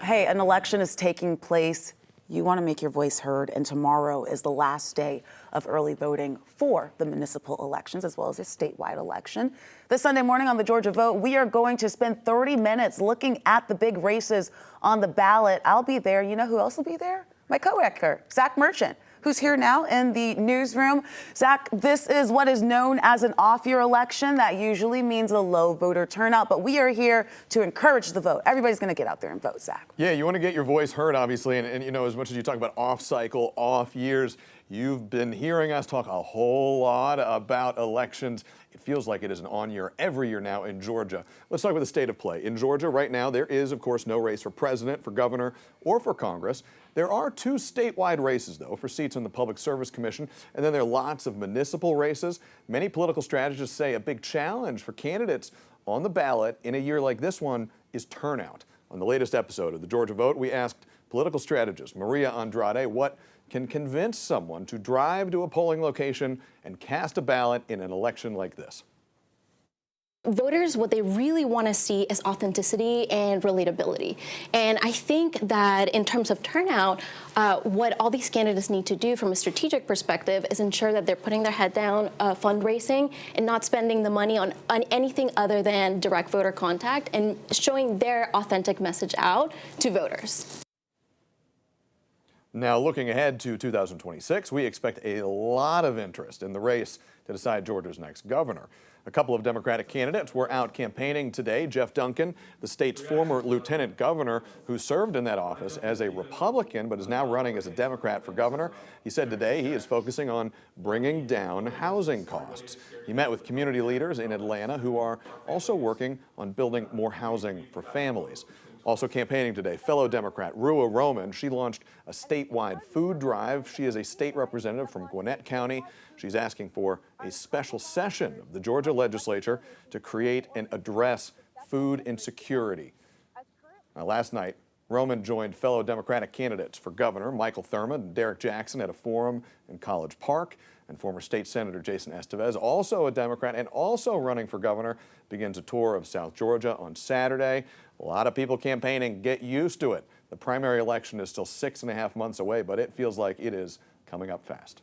Hey, an election is taking place. You want to make your voice heard, and tomorrow is the last day of early voting for the municipal elections as well as a statewide election. This Sunday morning on the Georgia Vote, we are going to spend 30 minutes looking at the big races on the ballot. I'll be there. You know who else will be there? My co-anchor, Zach Merchant, who's here now in the newsroom. Zach, this is what is known as an off-year election. That usually means a low voter turnout, but we are here to encourage the vote. Everybody's going to get out there and vote, Zach. Yeah, you want to get your voice heard, obviously, and you know, as much as you talk about off-cycle, off-years, you've been hearing us talk a whole lot about elections. It feels like it is an on-year every year now in Georgia. Let's talk about the state of play. In Georgia right now, there is, of course, no race for president, for governor, or for Congress. There are two statewide races, though, for seats on the Public Service Commission, and then there are lots of municipal races. Many political strategists say a big challenge for candidates on the ballot in a year like this one is turnout. On the latest episode of the Georgia Vote, we asked political strategist Maria Andrade what can convince someone to drive to a polling location and cast a ballot in an election like this. Voters, what they really want to see is authenticity and relatability. And I think that in terms of turnout, what all these candidates need to do from a strategic perspective is ensure that they're putting their head down fundraising and not spending the money on anything other than direct voter contact and showing their authentic message out to voters. Now, looking ahead to 2026, we expect a lot of interest in the race to decide Georgia's next governor. A couple of Democratic candidates were out campaigning today. Jeff Duncan, the state's former lieutenant governor who served in that office as a Republican but is now running as a Democrat for governor, he said today he is focusing on bringing down housing costs. He met with community leaders in Atlanta who are also working on building more housing for families. Also campaigning today, fellow Democrat Rua Roman. She launched a statewide food drive. She is a state representative from Gwinnett County. She's asking for a special session of the Georgia legislature to create and address food insecurity. Now, last night, Roman joined fellow Democratic candidates for governor Michael Thurmond and Derek Jackson at a forum in College Park. And former state senator Jason Estevez, also a Democrat and also running for governor, begins a tour of South Georgia on Saturday. A lot of people campaigning. Get used to it. The primary election is still 6.5 months away, but it feels like it is coming up fast.